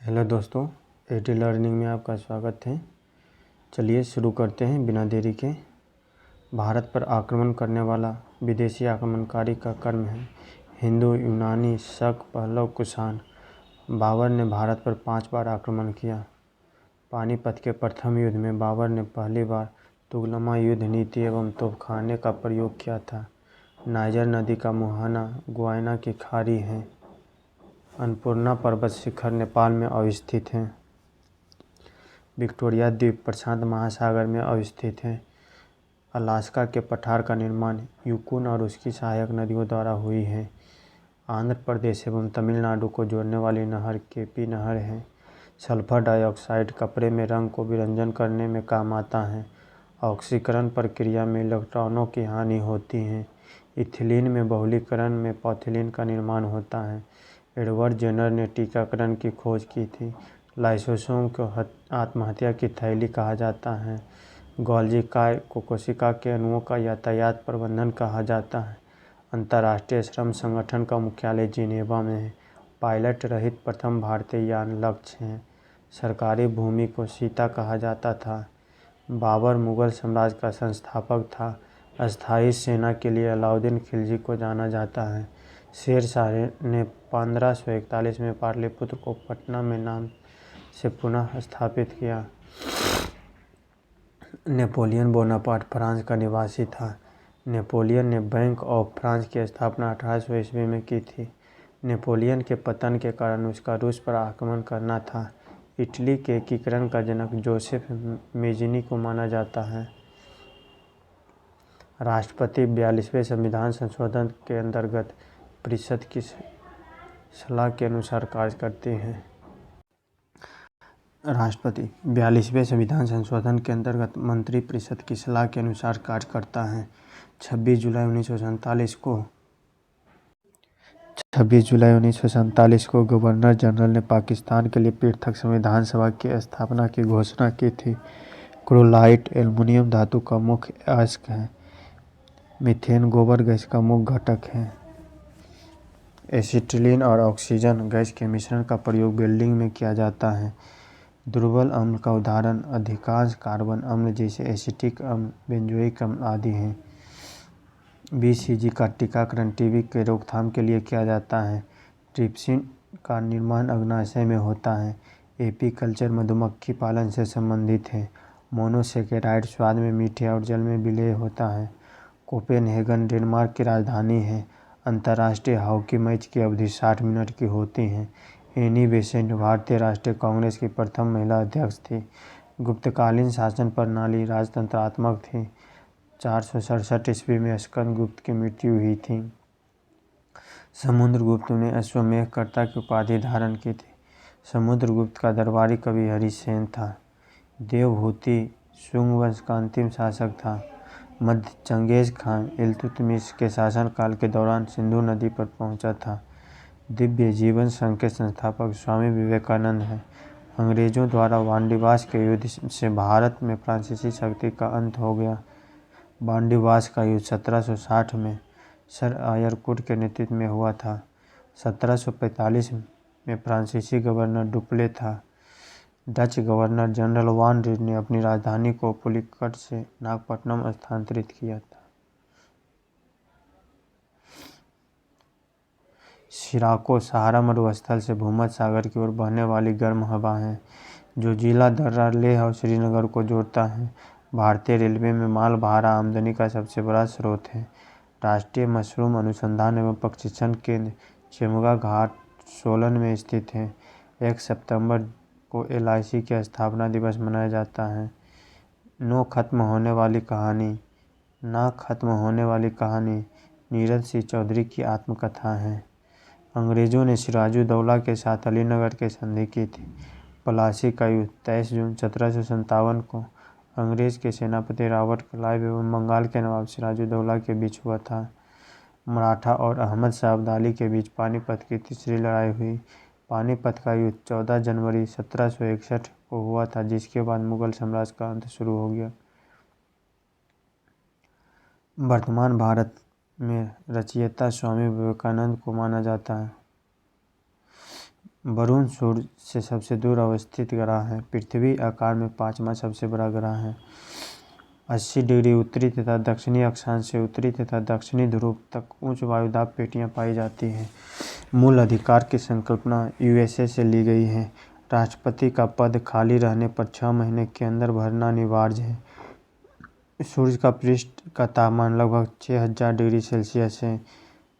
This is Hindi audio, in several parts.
हेलो दोस्तों, एटी लर्निंग में आपका स्वागत है। चलिए शुरू करते हैं बिना देरी के। भारत पर आक्रमण करने वाला विदेशी आक्रमणकारी का कर्म है। हिंदू, यूनानी, शक, पल्लव, कुषाण। बाबर ने भारत पर 5 बार आक्रमण किया। पानीपत के प्रथम युद्ध में बाबर ने पहली बार तुगलमा युद्ध नीति एवं तोपखाने का प्रयोग किया था। नाइजर नदी का मुहाना गुयाना की खाड़ी है। अन्नपूर्णा पर्वत शिखर नेपाल में अवस्थित है। विक्टोरिया द्वीप प्रशांत महासागर में अवस्थित है। अलास्का के पठार का निर्माण युकोन और उसकी सहायक नदियों द्वारा हुई है। आंध्र प्रदेश एवं तमिलनाडु को जोड़ने वाली नहर केपी नहर है। सल्फर डाइऑक्साइड कपड़े में रंग को विरंजन करने में काम आता है। ऑक्सीकरण प्रक्रिया में इलेक्ट्रॉनों की हानि होती है। इथिलीन में बहुलीकरण में पैथिलीन का निर्माण होता है। एडवर्ड जेनर ने टीकाकरण की खोज की थी। लाइसोसोम को आत्महत्या की थैली कहा जाता है। गोल्जी काय को कोशिका के अणुओं का यातायात प्रबंधन कहा जाता है। अंतर्राष्ट्रीय श्रम संगठन का मुख्यालय जिनेवा में है। पायलट रहित प्रथम भारतीय यान लक्ष्य है। सरकारी भूमि को सीता कहा जाता था। बाबर मुगल साम्राज्य का संस्थापक था। अस्थायी सेना के लिए अलाउद्दीन खिलजी को जाना जाता है। शेर शाह ने 1541 में पाटलिपुत्र को पटना में नाम से पुनः स्थापित किया। नेपोलियन बोनापार्ट फ्रांस का निवासी था। नेपोलियन ने बैंक ऑफ फ्रांस की स्थापना 1800 ईस्वी में की थी। नेपोलियन के पतन के कारण उसका रूस पर आक्रमण करना था। इटली के एकीकरण का जनक जोसेफ मेज़िनी को माना जाता है। राष्ट्रपति 42वें संविधान संशोधन के अंतर्गत परिषद की सलाह के अनुसार कार्य करते हैं। राष्ट्रपति 42वें संविधान संशोधन के अंतर्गत मंत्रिपरिषद की सलाह के अनुसार कार्य करता है। 26 जुलाई 1947 को गवर्नर जनरल ने पाकिस्तान के लिए पृथक संविधान सभा की स्थापना की घोषणा की थी। क्रोलाइट एल्युमिनियम धातु का मुख्य अयस्क है। मीथेन गोबर गैस का मुख्य घटक है। एसिटिलीन और ऑक्सीजन गैस के मिश्रण का प्रयोग वेल्डिंग में किया जाता है। दुर्बल अम्ल का उदाहरण अधिकांश कार्बन अम्ल जैसे एसिटिक अम्ल, बेंजोइक अम्ल आदि हैं। BCG का टीकाकरण टीबी के रोकथाम के लिए किया जाता है। ट्रिप्सिन का निर्माण अग्नाशय में होता है। एपीकल्चर मधुमक्खी पालन से संबंधित है। मोनोसेकेराइड स्वाद में मीठे और जल में विलेय होता है। कोपेनहेगन डेनमार्क की राजधानी है। अंतर्राष्ट्रीय हॉकी मैच की अवधि 60 मिनट की होती है। एनी बेसेंट भारतीय राष्ट्रीय कांग्रेस की प्रथम महिला अध्यक्ष थी। गुप्तकालीन शासन प्रणाली राजतंत्रात्मक थी। 467 ईस्वी में स्कंदगुप्त की मृत्यु हुई थी। समुद्रगुप्त ने अश्वमेधकर्ता की उपाधि धारण की थी। समुद्रगुप्त का दरबारी कवि हरिसेन था। देवहूति शुंग वंश का अंतिम शासक था। मध्य चंगेज खान इल्तुतमिश के शासनकाल के दौरान सिंधु नदी पर पहुंचा था। दिव्य जीवन संघ के संस्थापक स्वामी विवेकानंद हैं। अंग्रेजों द्वारा वांडीवास के युद्ध से भारत में फ्रांसीसी शक्ति का अंत हो गया। वांडीवास का युद्ध 1760 में सर आयरकुट के नेतृत्व में हुआ था। 1745 में फ्रांसीसी गवर्नर डुप्ले था। डच गवर्नर जनरल वान रीड ने अपनी राजधानी को पुलिकट से नागपट्टनम स्थानांतरित किया था। सिराको सहारा मरुस्थल से भूमध्य सागर की ओर बहने वाली गर्म हवा है जो जिला दर्रा, लेह और श्रीनगर को जोड़ता है। भारतीय रेलवे में माल भाड़ा आमदनी का सबसे बड़ा स्रोत है। राष्ट्रीय मशरूम अनुसंधान एवं प्रशिक्षण केंद्र चेमुगा घाट सोलन में स्थित है। 1 सितंबर को LIC के स्थापना दिवस मनाया जाता है। ना खत्म होने वाली कहानी नीरज सिंह चौधरी की आत्मकथा है। अंग्रेजों ने सिराजुद्दौला के साथ अलीनगर की संधि की थी। प्लासी का युद्ध 23 जून 1757 को अंग्रेज के सेनापति रॉबर्ट क्लाइव एवं बंगाल के नवाब सिराजुद्दौला के बीच हुआ था। मराठा और अहमद शाह अब्दाली के बीच पानीपत की तीसरी लड़ाई हुई। पानीपत का युद्ध 14 जनवरी 1761 को हुआ था, जिसके बाद मुगल साम्राज्य का अंत शुरू हो गया। वर्तमान भारत में रचयिता स्वामी विवेकानंद को माना जाता है। वरुण सूर्य से सबसे दूर अवस्थित ग्रह है। पृथ्वी आकार में 5वां सबसे बड़ा ग्रह है। 80 डिग्री उत्तरी तथा दक्षिणी अक्षांश से उत्तरी तथा दक्षिणी ध्रुव तक उच्च वायुदाब पेटियां पाई जाती हैं। मूल अधिकार की संकल्पना यूएसए से ली गई है। राष्ट्रपति का पद खाली रहने पर 6 महीने के अंदर भरना अनिवार्य है। सूर्य का पृष्ठ का तापमान लगभग 6000 डिग्री सेल्सियस है।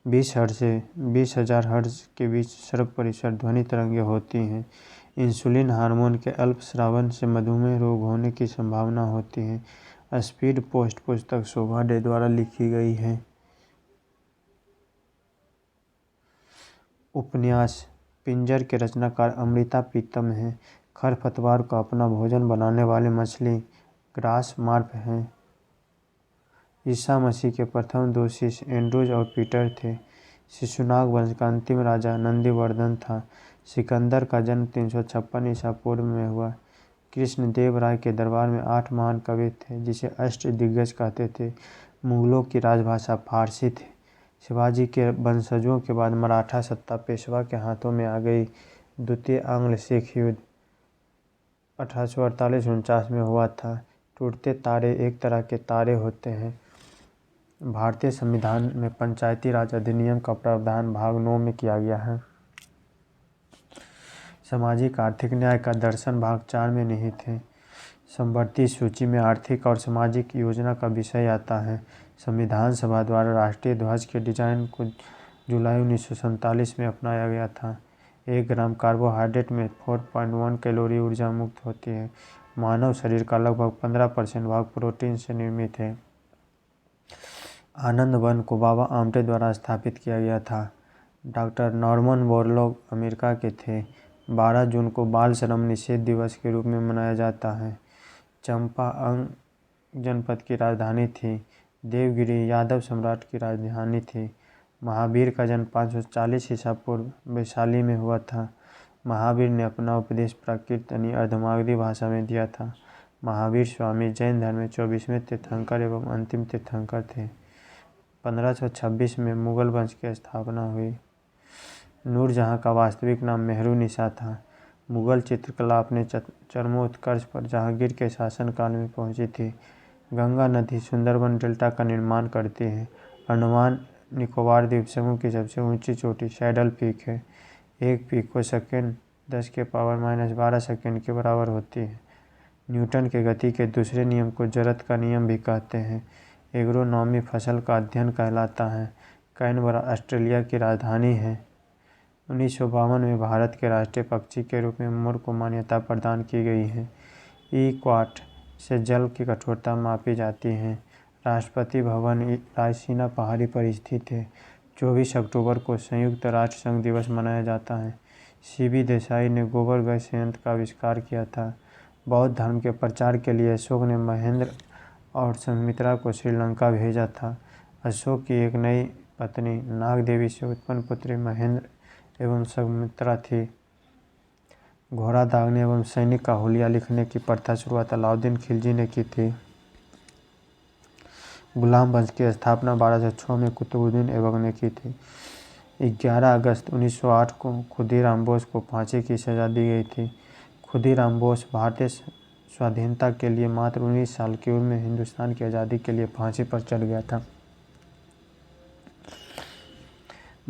20 हर्ट्ज से 20,000 हर्ट्ज के बीच सर्व परिसर ध्वनि तरंगें होती हैं। इंसुलिन हार्मोन के अल्प स्रावन से मधुमेह रोग होने की संभावना होती है। स्पीड पोस्ट पुस्तक शोभा डे द्वारा लिखी गई है। उपन्यास पिंजर के रचनाकार अमृता प्रीतम हैं। खरपतवार को अपना भोजन बनाने वाली मछली ग्रास मार्प है। ईसा मसीह के प्रथम 2 शिष्य एंड्रूज और पीटर थे। शिशुनाग वंश का अंतिम राजा नंदिवर्धन था। सिकंदर का जन्म 356 ईसा पूर्व में हुआ। कृष्णदेव राय के दरबार में 8 महान कवि थे जिसे अष्टदिग्गज कहते थे। मुगलों की राजभाषा फारसी थी। शिवाजी के वंशजों के बाद मराठा सत्ता पेशवा के हाथों में आ गई। द्वितीय आंग्ल सिख युद्ध 1848-49 में हुआ था। टूटते तारे एक तरह के तारे होते हैं। भारतीय संविधान में पंचायती राज अधिनियम का प्रावधान भाग 9 में किया गया है। सामाजिक आर्थिक न्याय का दर्शन भाग 4 में निहित है। समवर्ती सूची में आर्थिक और सामाजिक योजना का विषय आता है। संविधान सभा द्वारा राष्ट्रीय ध्वज के डिजाइन को जुलाई 1947 में अपनाया गया था। 1 ग्राम कार्बोहाइड्रेट में 4.1 कैलोरी ऊर्जा मुक्त होती है। मानव शरीर का लगभग 15% भाग प्रोटीन से निर्मित है। आनंद वन को बाबा आमटे द्वारा स्थापित किया गया था। डॉक्टर नॉर्मन बोरलॉग अमेरिका के थे। 12 जून को बाल श्रम निषेध दिवस के रूप में मनाया जाता है। चंपारण जनपद की राजधानी थी। देवगिरी यादव सम्राट की राजधानी थी। महावीर का जन्म 540 ईसा पूर्व वैशाली में हुआ था। महावीर ने अपना उपदेश प्राकृत यानी अर्धमागधी भाषा में दिया था। महावीर स्वामी जैन धर्म में 24वें तीर्थंकर एवं अंतिम तीर्थंकर थे। 1526 में मुगल वंश की स्थापना हुई। नूरजहाँ का वास्तविक नाम मेहरुनिसा था। मुगल चित्रकला अपने चरमोत्कर्ष पर जहांगीर के शासनकाल में पहुंची थी। गंगा नदी सुंदरबन डेल्टा का निर्माण करती है। अंडमान निकोबार द्वीप समूह की सबसे ऊंची चोटी सैडल पीक है। एक पीक को सेकेंड 10⁻12 सेकेंड के बराबर होती है। न्यूटन के गति के दूसरे नियम को जरत का नियम भी कहते हैं। एग्रोनॉमी फसल का अध्ययन कहलाता है। कैनबरा ऑस्ट्रेलिया की राजधानी है। 1952 में भारत के राष्ट्रीय पक्षी के रूप में मोर को मान्यता प्रदान की गई है। ई-क्वाट से जल की कठोरता मापी जाती है। राष्ट्रपति भवन रायसीना पहाड़ी पर स्थित है। 24 अक्टूबर को संयुक्त राष्ट्र संघ दिवस मनाया जाता है। सीबी देसाई ने गोबर गैस संयंत्र का आविष्कार किया था। बौद्ध धर्म के प्रचार के लिए अशोक ने महेंद्र और संघमित्रा को श्रीलंका भेजा था। अशोक की एक नई पत्नी नाग देवी से उत्पन्न पुत्री महेंद्र एवं संघमित्रा थी। घोड़ा दागने एवं सैनिक का हुलिया लिखने की प्रथा शुरुआत अलाउद्दीन खिलजी ने की थी। गुलाम वंश की स्थापना 1206 में कुतुबुद्दीन ऐबक ने की थी। 11 अगस्त 1908 को खुदीराम बोस को फांसी की सजा दी गई थी। खुदीराम बोस भारतीय स्वाधीनता के लिए मात्र 19 साल की उम्र में हिंदुस्तान की आज़ादी के लिए फांसी पर चढ़ गया था।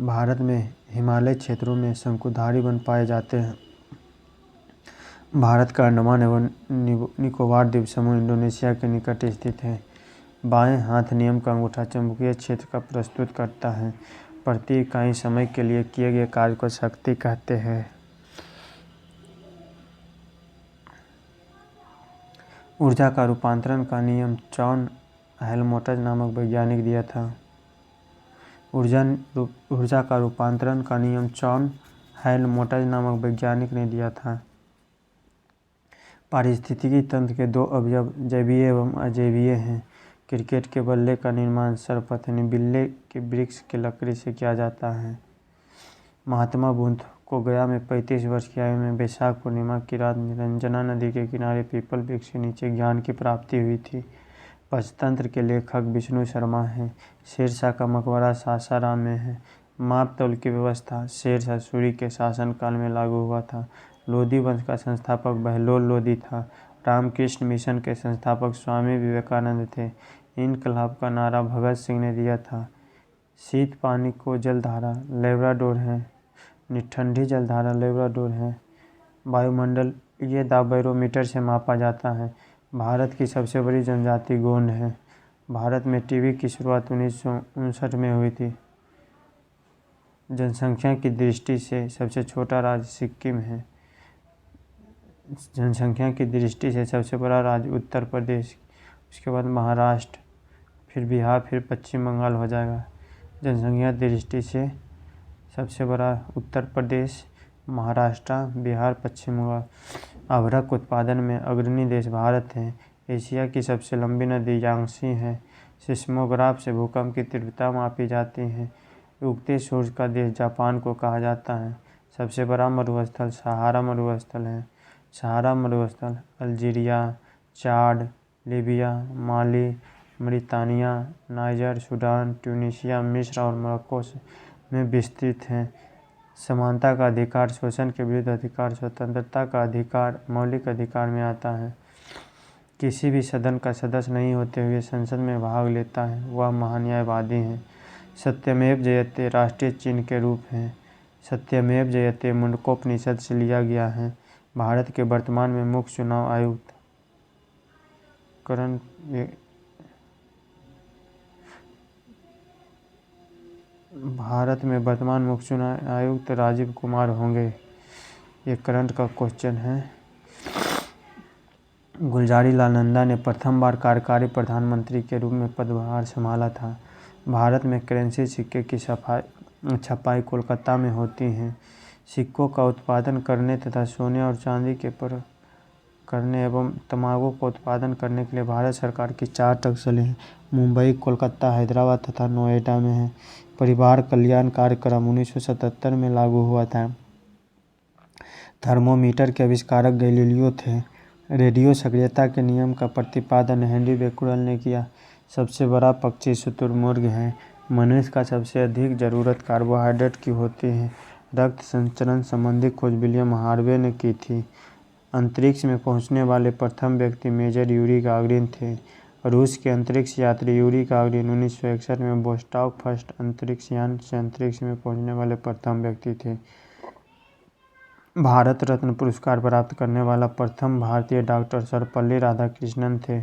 भारत में हिमालय क्षेत्रों में शंकुधारी वन पाए जाते हैं। भारत का अंडमान एवं निकोबार द्वीप समूह इंडोनेशिया के निकट स्थित है। बाएं हाथ नियम का अंगूठा चुंबकीय क्षेत्र का प्रस्तुत करता है। प्रति इकाई समय के लिए किए गए कार्य को शक्ति कहते हैं। ऊर्जा का रूपांतरण का नियम जॉन हेल्महोल्ट्ज नामक वैज्ञानिक दिया था। ऊर्जा का रूपांतरण का नियम जॉन हेल्महोल्ट्ज नामक वैज्ञानिक ने दिया था। पारिस्थितिकी तंत्र के 2 अवयव जैवीय एवं अजैवीय हैं। क्रिकेट के बल्ले का निर्माण सरपत यानी बिल्ले के वृक्ष की लकड़ी से किया जाता है। महात्मा बुद्ध को गया में 35 वर्ष की आयु में वैशाख पूर्णिमा की रात निरंजना नदी के किनारे पीपल वृक्ष के नीचे ज्ञान की प्राप्ति हुई थी। पंचतंत्र के लेखक विष्णु शर्मा हैं। शेरशाह का मकबरा सासाराम में है। माप तौल की व्यवस्था शेर शाह सूरी के शासनकाल में लागू हुआ था। लोधी वंश का संस्थापक बहलोल लोधी था। रामकृष्ण मिशन के संस्थापक स्वामी विवेकानंद थे। इनकलाब का नारा भगत सिंह ने दिया था। शीत पानी को जलधारा लेब्राडोर है। ठंडी जलधारा लेब्राडोर है। वायुमंडल ये दाब बैरोमीटर से मापा जाता है। भारत की सबसे बड़ी जनजाति गोंड है। भारत में टीवी की शुरुआत 1959 में हुई थी। जनसंख्या की दृष्टि से सबसे छोटा राज्य सिक्किम है। जनसंख्या की दृष्टि से सबसे बड़ा राज्य उत्तर प्रदेश, उसके बाद महाराष्ट्र, फिर बिहार, फिर पश्चिम बंगाल हो जाएगा। जनसंख्या दृष्टि से सबसे बड़ा उत्तर प्रदेश, महाराष्ट्र, बिहार, पश्चिम बंगाल। अभ्रक उत्पादन में अग्रणी देश भारत है। एशिया की सबसे लंबी नदी यांगसी है। सिस्मोग्राफ से भूकंप की तीव्रता मापी जाती है। उगते सूरज का देश जापान को कहा जाता है। सबसे बड़ा मरुस्थल सहारा मरुस्थल है। सहारा मरुस्थल अल्जीरिया, चाड, लीबिया, माली, मरीतानिया, नाइजर, सूडान, ट्यूनीशिया, मिस्र और मोरक्को में विस्तृत है। समानता का अधिकार शोषण के विरुद्ध अधिकार, स्वतंत्रता का अधिकार मौलिक अधिकार में आता है। किसी भी सदन का सदस्य नहीं होते हुए संसद में भाग लेता है वह महान्यायवादी है। सत्यमेव जयते राष्ट्रीय चिन्ह के रूप हैं। सत्यमेव जयते मुंडकोपनिषद से लिया गया है। भारत के वर्तमान में मुख्य चुनाव आयुक्त राजीव कुमार होंगे। ये करंट का क्वेश्चन है। गुलजारी लाल नंदा ने प्रथम बार कार्यकारी प्रधानमंत्री के रूप में पदभार संभाला था। भारत में करेंसी सिक्के की छपाई कोलकाता में होती है। सिक्कों का उत्पादन करने तथा सोने और चांदी के करने एवं तंबाकू का उत्पादन करने के लिए भारत सरकार की 4 टकसालें हैं। मुंबई, कोलकाता, हैदराबाद तथा नोएडा में है। परिवार कल्याण कार्यक्रम 1977 में लागू हुआ था। थर्मोमीटर के आविष्कारक गैलीलियो थे। रेडियो सक्रियता के नियम का प्रतिपादन हेनरी बेकुलर ने किया। सबसे बड़ा पक्षी शुतुरमुर्ग है। मनुष्य का सबसे अधिक जरूरत कार्बोहाइड्रेट की होती है। रक्त संचरण संबंधी खोज विलियम हार्वे ने की थी। अंतरिक्ष में पहुंचने वाले प्रथम व्यक्ति मेजर यूरी गागरिन थे। रूस के अंतरिक्ष यात्री यूरी गागरिन 1961 में वोस्टॉक फर्स्ट अंतरिक्ष यान से अंतरिक्ष में पहुंचने वाले प्रथम व्यक्ति थे। भारत रत्न पुरस्कार प्राप्त करने वाला प्रथम भारतीय डॉक्टर सर्वपल्ली राधाकृष्णन थे।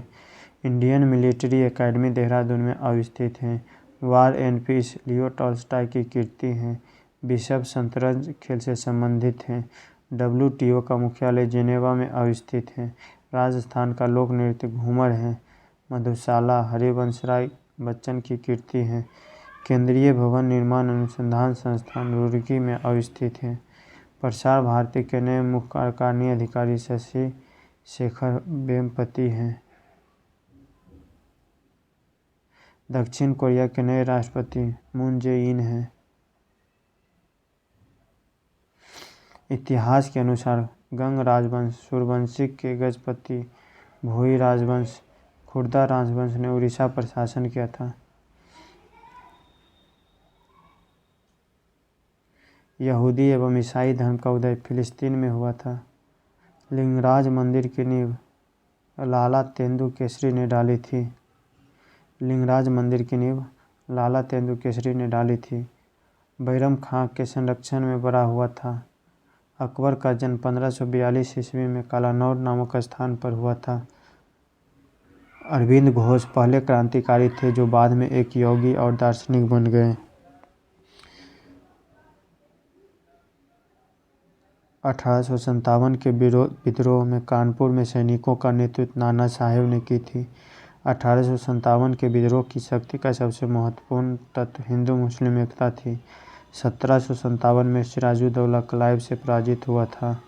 इंडियन मिलिट्री एकेडमी देहरादून में अवस्थित है। War and piece Leo Tolstoy की कृति है। बिशप शतरंज खेल से संबंधित हैं। WTO का मुख्यालय जेनेवा में अवस्थित है। राजस्थान का लोक नृत्य घूमर है। मधुशाला हरिवंशराय बच्चन की कृति है। केंद्रीय भवन निर्माण अनुसंधान संस्थान रुड़की में अवस्थित है। प्रसार भारती के नए मुख्य कार्यकारी अधिकारी शशि शेखर वेम्पति हैं। दक्षिण कोरिया के नए राष्ट्रपति मून जे-इन हैं। इतिहास के अनुसार गंग राजवंश सूर्यवंशी के गजपति भोई राजवंश खुर्दा राजवंश ने उड़ीसा पर शासन किया था। यहूदी एवं ईसाई धर्म का उदय फिलिस्तीन में हुआ था। लिंगराज मंदिर की नींव लाला तेंदु केसरी ने डाली थी। लिंगराज मंदिर की नींव लाला तेंदु केसरी ने डाली थी। बैरम खां के संरक्षण में बड़ा हुआ था। अकबर का जन्म 1542 ईस्वी में कालानौर नामक स्थान पर हुआ था। अरविंद घोष पहले क्रांतिकारी थे जो बाद में एक योगी और दार्शनिक बन गए। 1857 के विद्रोह में कानपुर में सैनिकों का नेतृत्व नाना साहेब ने की थी। 1857 के विद्रोह की शक्ति का सबसे महत्वपूर्ण तत्व हिंदू मुस्लिम एकता थी। 1757 में सिराजुद्दौला क्लाइव से पराजित हुआ था।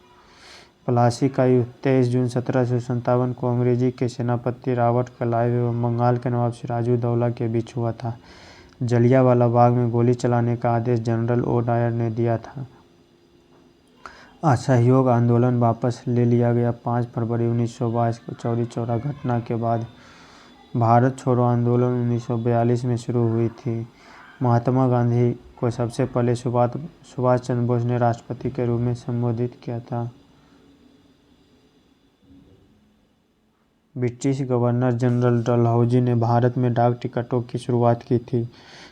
प्लासी का युद्ध 23 जून 1757 को अंग्रेजी के सेनापति रॉबर्ट क्लाइव एवं बंगाल के नवाब सिराजुद्दौला के बीच हुआ था। जलियांवाला बाग में गोली चलाने का आदेश जनरल ओ डायर ने दिया था। असहयोग आंदोलन वापस ले लिया गया। 5 फरवरी 1922 को चौरी चौरा घटना के बाद भारत छोड़ो आंदोलन 1942 में शुरू हुई थी। महात्मा गांधी को सबसे पहले सुभाष चंद्र बोस ने राष्ट्रपति के रूप में संबोधित किया था। ब्रिटिश गवर्नर जनरल डलहौजी ने भारत में डाक टिकटों की शुरुआत की थी।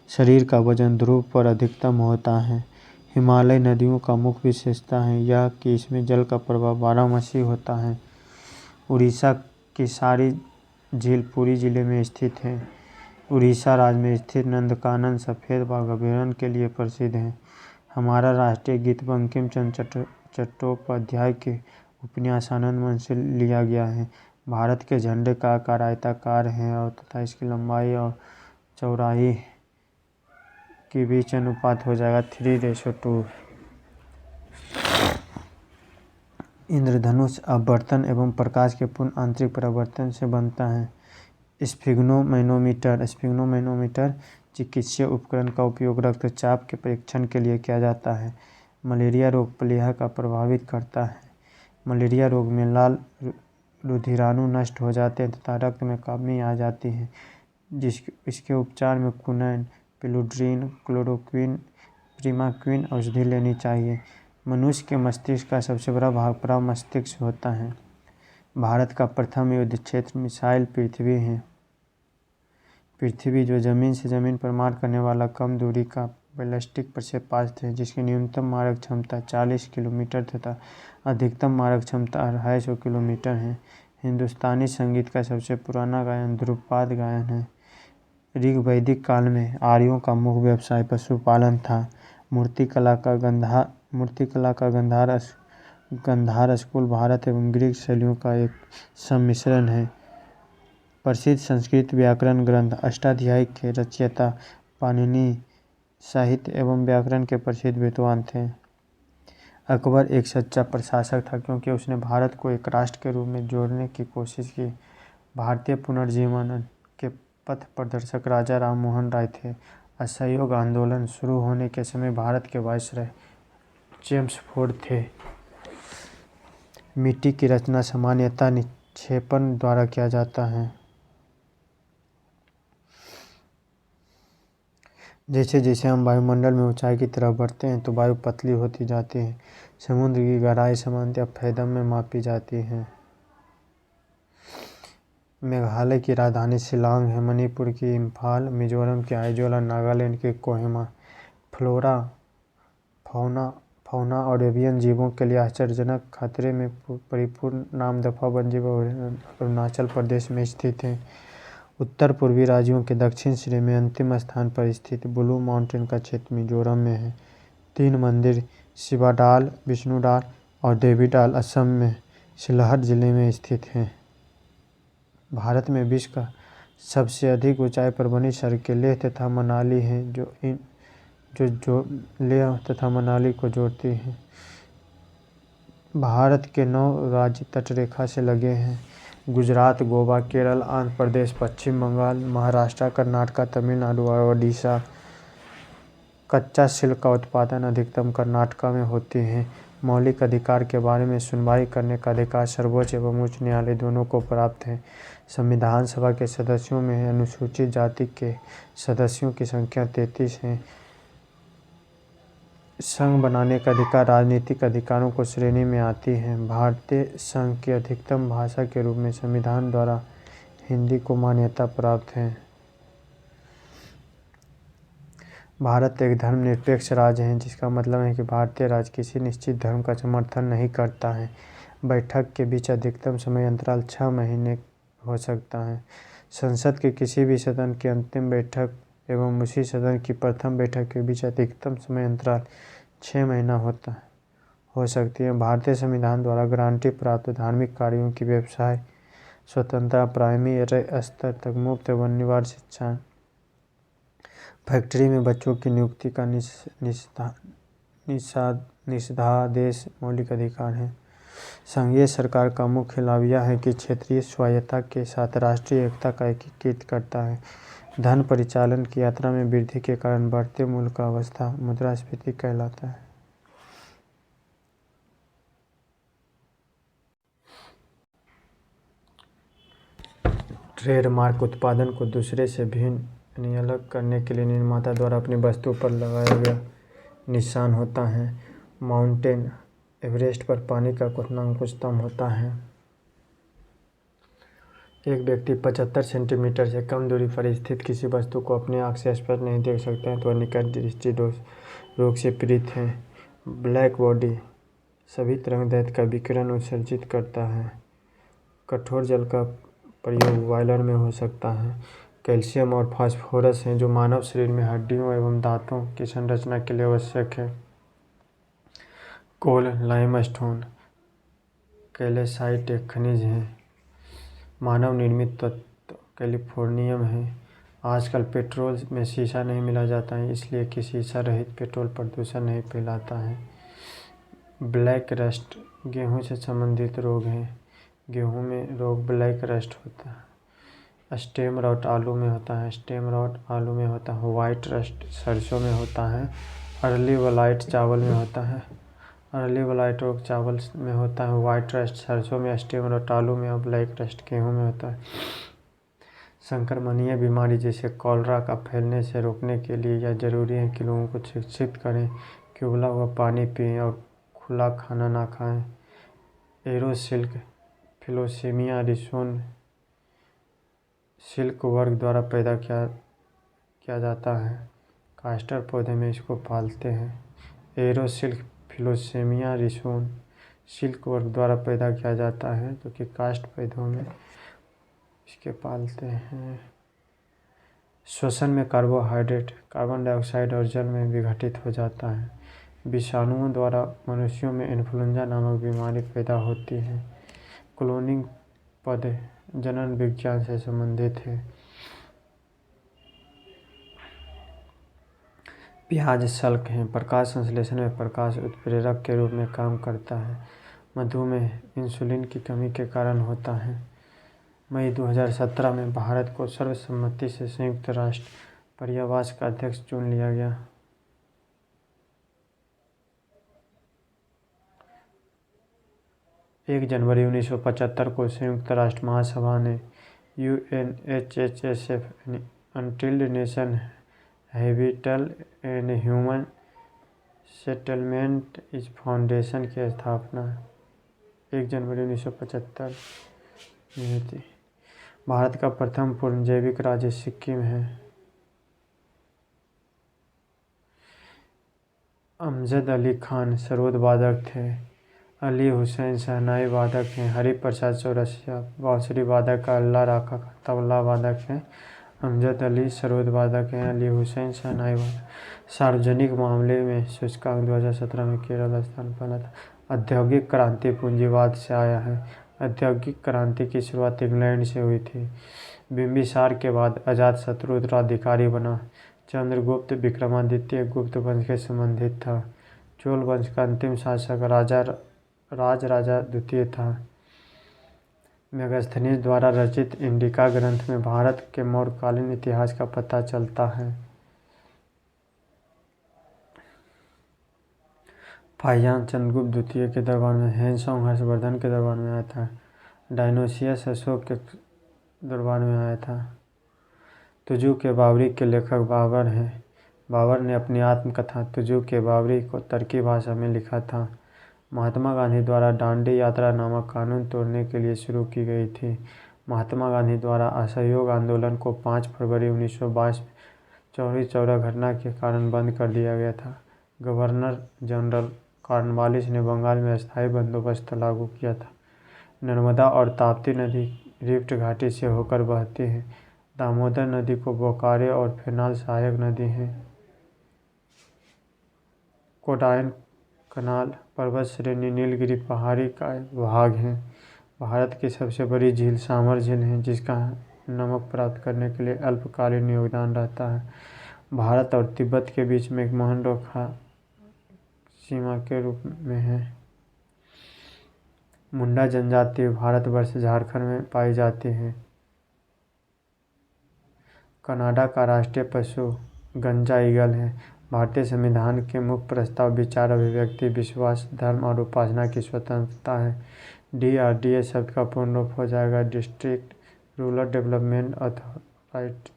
शरीर का वजन ध्रुव पर अधिकतम होता है। हिमालय नदियों का मुख्य विशेषता है यह कि इसमें जल का प्रवाह बारहमासी होता है। उड़ीसा की सारी झील पुरी जिले में स्थित है। उड़ीसा राज्य में स्थित नंदकानन सफ़ेद बाघ अभयारण्य के लिए प्रसिद्ध है। हमारा राष्ट्रीय गीत बंकिम चंद्र चट्टोपाध्याय के उपन्यास आनंद वन से लिया गया है। भारत के झंडे का आकार आयताकार है और तथा इसकी लंबाई और चौड़ाई के बीच अनुपात हो जाएगा 3:2। इंद्रधनुष अपवर्तन एवं प्रकाश के पूर्ण आंतरिक परावर्तन से बनता है। स्फिग्नोमैनोमीटर चिकित्सीय उपकरण का उपयोग रक्तचाप के परीक्षण के लिए किया जाता है। मलेरिया रोग प्लीहा का प्रभावित करता है। मलेरिया रोग में लाल रुधिराणु नष्ट हो जाते हैं तथा रक्त में कमी आ जाती है। इसके उपचार में क्विनाइन, पिलुड्रीन, क्लोरोक्विन, प्रिमाक्विन औषधि लेनी चाहिए। मनुष्य के मस्तिष्क का सबसे बड़ा भाग प्रमस्तिष्क होता है। भारत का प्रथम युद्ध क्षेत्र मिसाइल पृथ्वी है। पृथ्वी जो जमीन से जमीन पर मार करने वाला कम दूरी का बैलिस्टिक प्रक्षेपास्त्र है जिसकी न्यूनतम मारक क्षमता 40 किलोमीटर तथा अधिकतम मारक क्षमता 250 किलोमीटर है। हिंदुस्तानी संगीत का सबसे पुराना गायन ध्रुपद गायन है। ऋग्वैदिक काल में आर्यों का मुख्य व्यवसाय पशुपालन था। मूर्तिकला का गंधार स्कूल भारत एवं ग्रीक शैलियों का एक सम्मिश्रण है। प्रसिद्ध संस्कृत व्याकरण ग्रंथ अष्टाध्यायी के रचयिता पाणिनि साहित्य एवं व्याकरण के प्रसिद्ध विद्वान थे। अकबर एक सच्चा प्रशासक था क्योंकि उसने भारत को एक राष्ट्र के रूप में जोड़ने की कोशिश की। भारतीय पुनर्जीवन के पथ प्रदर्शक राजा राम मोहन राय थे। असहयोग आंदोलन शुरू होने के समय भारत के वायसराय जेम्स फोर्ड थे। मिट्टी की रचना सामान्यतः निक्षेपण द्वारा किया जाता है। जैसे जैसे हम वायुमंडल में ऊंचाई की तरफ बढ़ते हैं तो वायु पतली होती जाती है। समुद्र की गहराई सामान्यतः फैथम में मापी जाती है। मेघालय की राजधानी शिलांग है। मणिपुर की इम्फाल, मिजोरम की आइजोल और नागालैंड की कोहिमा। फ्लोरा फौना और एवियन जीवों के लिए आश्चर्यजनक खतरे में परिपूर्ण नामदफा वन्यजीव अरुणाचल प्रदेश में स्थित है। उत्तर पूर्वी राज्यों के दक्षिण श्रेणी में अंतिम स्थान पर स्थित ब्लू माउंटेन का क्षेत्र मिजोरम में है। 3 मंदिर शिवाडाल, विष्णुडाल और देवीडाल असम में सिलहट जिले में स्थित हैं। भारत में विश्व का सबसे अधिक ऊंचाई पर बनी सड़कें लेह तथा मनाली हैं जो लेह तथा मनाली को जोड़ती हैं। भारत के 9 राज्य तटरेखा से लगे हैं। गुजरात, गोवा, केरल, आंध्र प्रदेश, पश्चिम बंगाल, महाराष्ट्र, कर्नाटक, तमिलनाडु और ओडिशा। कच्चा सिल्क का उत्पादन अधिकतम कर्नाटक में होती है। मौलिक अधिकार के बारे में सुनवाई करने का अधिकार सर्वोच्च एवं उच्च न्यायालय दोनों को प्राप्त है। संविधान सभा के सदस्यों में अनुसूचित जाति के सदस्यों की संख्या 33 है। संघ बनाने का अधिकार राजनीतिक अधिकारों को श्रेणी में आती है। भारतीय संघ की अधिकृत भाषा के रूप में संविधान द्वारा हिंदी को मान्यता प्राप्त है। भारत एक धर्मनिरपेक्ष राज्य है जिसका मतलब है कि भारतीय राज्य किसी निश्चित धर्म का समर्थन नहीं करता है। बैठक के बीच अधिकतम समय अंतराल 6 महीने हो सकता है। संसद के किसी भी सदन की अंतिम बैठक एवं उसी सदन की प्रथम बैठक के बीच अधिकतम समय अंतराल 6 महीना हो सकती है। भारतीय संविधान द्वारा गारंटी प्राप्त धार्मिक कार्यों की व्यवसाय स्वतंत्रता, प्राइमरी स्तर तक मुफ्त एवं अनिवार्य शिक्षा, फैक्ट्री में बच्चों की नियुक्ति का निषेधादेश मौलिक अधिकार है। संघीय सरकार का मुख्य लाभ यह है कि क्षेत्रीय स्वायत्तता के साथ राष्ट्रीय एकता का एकीकृत करता है। धन परिचालन की यात्रा में वृद्धि के कारण बढ़ते मूल्य का अवस्था मुद्रास्फीति कहलाता है। ट्रेडमार्क उत्पादन को दूसरे से भिन्न यानी अलग करने के लिए निर्माता द्वारा अपनी वस्तु पर लगाया गया निशान होता है। माउंटेन एवरेस्ट पर पानी का क्वथनांक उच्चतम होता है। एक व्यक्ति 75 सेंटीमीटर से कम दूरी पर स्थित किसी वस्तु को अपनी आँख से स्पष्ट नहीं देख सकते हैं तो वह निकट दृष्टि दोष रोग से पीड़ित हैं। ब्लैक बॉडी सभी तरंगदैर्ध्य का विकिरण उत्सर्जित करता है। कठोर जल का प्रयोग बॉयलर में हो सकता है। कैल्शियम और फास्फोरस हैं जो मानव शरीर में हड्डियों एवं दांतों की संरचना के लिए आवश्यक है। कोल लाइमस्टोन कैल्साइट एक खनिज है। मानव निर्मित तत्व कैलिफोर्नियम है। आजकल पेट्रोल में शीशा नहीं मिला जाता है इसलिए कि शीशा रहित पेट्रोल प्रदूषण नहीं फैलाता है। ब्लैक रस्ट गेहूं से संबंधित रोग है। गेहूं में रोग ब्लैक रस्ट होता है। स्टेम रॉट आलू में होता है। स्टेम रॉट आलू में होता है। वाइट रस्ट सरसों में होता है। अर्ली ब्लाइट चावल में होता है। अर्ली ब्लाइट रोग चावल में होता है। वाइट रस्ट सरसों में, स्टेम रॉट आलू में और ब्लैक रस्ट गेहूं में होता है। संक्रमणीय बीमारी जैसे कॉलरा का फैलने से रोकने के लिए यह जरूरी है कि लोगों को शिक्षित करें कि उबला हुआ पानी पिएं और खुला खाना ना खाएं। एरो सिल्क फिलोसेमिया रिसोन सिल्क वर्ग द्वारा पैदा किया जाता है। कास्टर पौधे में इसको पालते हैं। एरो सिल्क फिलोसेमिया रिसोन सिल्क वर्ग द्वारा पैदा किया जाता है जो कि कास्ट पौधों में इसके पालते हैं। श्वसन में कार्बोहाइड्रेट कार्बन डाइऑक्साइड और जल में विघटित हो जाता है। विषाणुओं द्वारा मनुष्यों में इन्फ्लुएंजा नामक बीमारी पैदा होती है। क्लोनिंग पद जनन विज्ञान से संबंधित है। प्याज सल्क है। प्रकाश संश्लेषण में प्रकाश उत्प्रेरक के रूप में काम करता है। मधुमेह इंसुलिन की कमी के कारण होता है। मई 2017 में भारत को सर्वसम्मति से संयुक्त राष्ट्र पर्यावरण का अध्यक्ष चुन लिया गया। 1 जनवरी 1975 को संयुक्त राष्ट्र महासभा ने UNHCR united nation habitat and human settlement इस फाउंडेशन की स्थापना 1 जनवरी 1975 में हुई थी। भारत का प्रथम पूर्ण जैविक राज्य सिक्किम है। अमजद अली खान सरोद वादक थे। अली हुसैन शहनाई वादक हैं। हरिप्रसाद चौरसिया बांसुरी वादक। अल्लाह राखा तबला वादक हैं। अमजद अली सरोद वादक हैं। अली हुसैन शहनाई वादक। सार्वजनिक मामले में सूचकांक 2017 में केरल स्थान पाना था। औद्योगिक क्रांति पूंजीवाद से आया है। औद्योगिक क्रांति की शुरुआत इंग्लैंड से हुई थी। बिंबिसार के बाद अजातशत्रु उत्तराधिकारी बना। चंद्रगुप्त विक्रमादित्य गुप्त वंश के संबंधित था। चोल वंश का अंतिम शासक राजा द्वितीय था। मेगास्थनीज द्वारा रचित इंडिका ग्रंथ में भारत के मौर्यकालीन इतिहास का पता चलता है। फाहियान चंद्रगुप्त द्वितीय के दरबार में, हेनसोंग हर्षवर्धन के दरबार में आया था। डायनोसियस अशोक के दरबार में आया था। तुजू के बाबरी के लेखक बाबर हैं। बाबर ने अपनी आत्मकथा तुजू के बाबरी को तुर्की भाषा में लिखा था। महात्मा गांधी द्वारा दांडी यात्रा नामक कानून तोड़ने के लिए शुरू की गई थी। महात्मा गांधी द्वारा असहयोग आंदोलन को 5 फरवरी 1922 में चौरी-चौरा घटना के कारण बंद कर दिया गया था। गवर्नर जनरल कॉर्नवालिस ने बंगाल में अस्थायी बंदोबस्त लागू किया था। नर्मदा और ताप्ती नदी रिफ्ट घाटी से होकर बहती हैं। दामोदर नदी को बोकारो और फेनाल सहायक नदी हैं। कोडाइन कनाल पर्वत श्रेणी नीलगिरी पहाड़ी का भाग है। भारत की सबसे बड़ी झील सामर झील है जिसका नमक प्राप्त करने के लिए अल्पकालीन योगदान रहता है। भारत और तिब्बत के बीच में एक मोहन रेखा सीमा के रूप में है। मुंडा जनजाति भारतवर्ष झारखंड में पाई जाती है। कनाडा का राष्ट्रीय पशु गंजा ईगल है। भारतीय संविधान के मुख्य प्रस्ताव विचार अभिव्यक्ति विश्वास धर्म और उपासना की स्वतंत्रता है। DRDA शब्द का पूर्ण रूप हो जाएगा district rural development authority.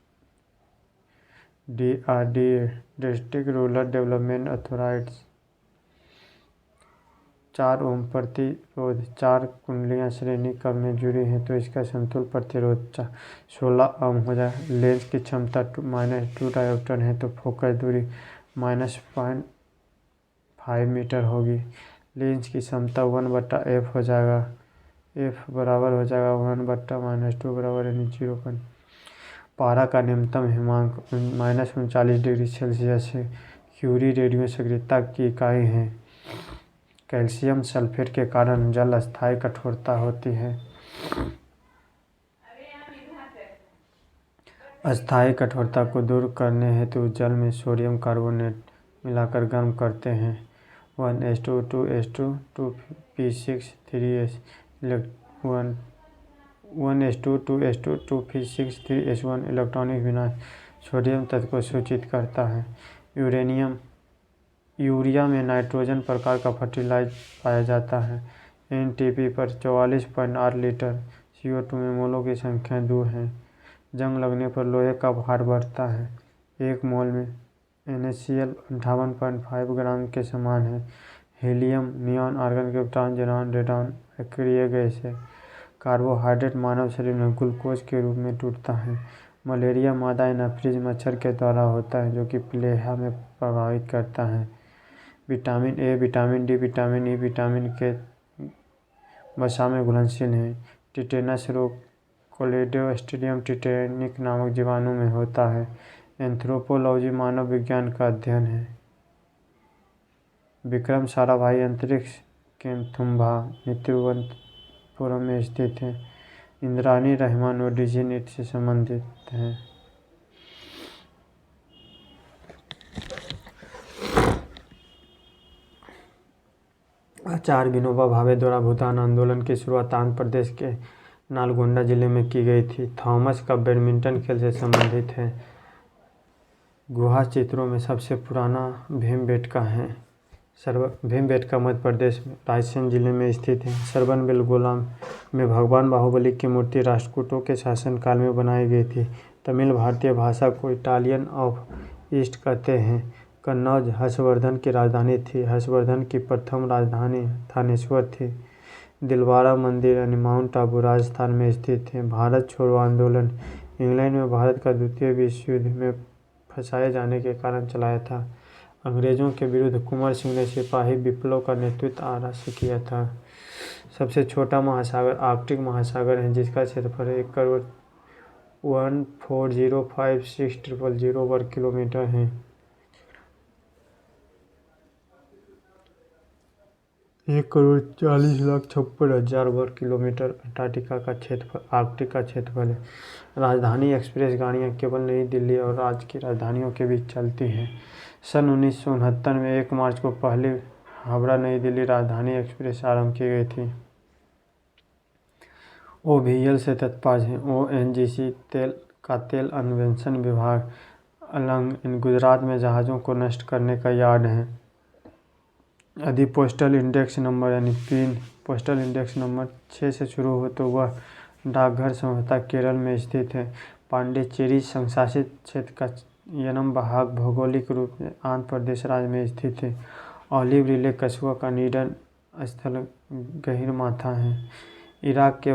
DRDA district rural development authority 4 ओम प्रतिरोध 4 कुंडलियाँ श्रेणी क्रम में जुड़ी हैं तो इसका समतुल्य प्रतिरोध 16 ओम हो जाए। लेंस की क्षमता -2 डायोप्टर है तो फोकस दूरी -0.5 मीटर होगी। लेंस की क्षमता 1/f हो जाएगा। f बराबर हो जाएगा 1/-2 बराबर यानी 0. पारा का न्यूनतम हिमांक -39 डिग्री सेल्सियस है। क्यूरी रेडियो सक्रियता की इकाई है। कैल्शियम सल्फेट के कारण जल अस्थायी कठोरता होती है। अस्थायी कठोरता को दूर करने हेतु जल में सोडियम कार्बोनेट मिलाकर गर्म करते हैं। 1:2 2:2 2p6 3s 1:2 2:2 2p6 3s1 electronic विनाश सोडियम तत्व को सूचित करता है। यूरिया में नाइट्रोजन प्रकार का फर्टिलाइज पाया जाता है। NTP पर 44.8 लीटर। CO2 में मोलों की संख्या 2 है। जंग लगने पर लोहे का भार बढ़ता है। 1 मोल में NaCl 58.5 ग्राम के समान है। Helium neon argon krypton xenon radon अक्रिय गैस है। कार्बोहाइड्रेट मानव शरीर में ग्लूकोज के रूप में टूटता है। मलेरिया मादा एनाफिलीज मच्छर के द्वारा होता है जो कि प्लेहा में प्रभावित करता है। Vitamin A, vitamin D, vitamin E, vitamin के वसा में घुलनशील हैं। टिटेनस रोग क्लोस्ट्रीडियम टिटेनिक नामक जीवाणु में होता है। एंथ्रोपोलॉजी मानव विज्ञान का अध्ययन है। विक्रम साराभाई अंतरिक्ष केंद्र तुम्बा में तिरुवनंतपुरम में स्थित है। इंद्राणी रहमान ओडिसी नृत्य से संबंधित हैं। आचार्य विनोबा भावे द्वारा भूदान आंदोलन की शुरुआत आंध्र प्रदेश के नालगोंडा जिले में की गई थी। थॉमस का बैडमिंटन खेल से संबंधित है। गुहा चित्रों में सबसे पुराना भीमबेटका है। भीमबेटका मध्य प्रदेश में रायसेन जिले में स्थित है। सरवनबेलगोला में भगवान बाहुबली की मूर्ति राष्ट्रकूटों के शासनकाल में बनाई गई थी। तमिल भारतीय भाषा को इटालियन ऑफ ईस्ट कहते हैं। कन्नौज हर्षवर्धन की राजधानी थी। हर्षवर्धन की प्रथम राजधानी थानेश्वर थी। दिलवारा मंदिर यानी माउंट आबू राजस्थान में स्थित है। भारत छोड़ो आंदोलन इंग्लैंड में भारत का द्वितीय विश्व युद्ध में फंसाए जाने के कारण चलाया था। अंग्रेजों के विरुद्ध कुंवर सिंह ने सिपाही विप्लव का नेतृत्व आरा से किया था। सबसे छोटा महासागर आर्कटिक महासागर है जिसका क्षेत्रफल 1,1405,600 वर्ग किलोमीटर है। 1,40,56,000 वर्ग किलोमीटर अंटार्कटिका का क्षेत्रफल आर्कटिक का क्षेत्रफल है। राजधानी एक्सप्रेस गाड़ियाँ केवल नई दिल्ली और राज्य की राजधानियों के बीच चलती हैं। सन 1969 में 1 मार्च को पहली हावड़ा नई दिल्ली राजधानी एक्सप्रेस आरंभ की गई थी। OVL से तत्पाज हैं। ONGC तेल अन्वेषण विभाग अलंग गुजरात में जहाज़ों को नष्ट करने का यार्ड है। यदि पोस्टल इंडेक्स नंबर यानी पिन पोस्टल इंडेक्स नंबर 6 से शुरू हो तो वह डाकघर संस्था केरल में स्थित है। पांडिचेरी संशासित क्षेत्र का यनमबाग भौगोलिक रूप से आंध्र प्रदेश राज्य में स्थित है। ऑलिव रिले कछुआ का निधन स्थल गहीरमाथा है। इराक के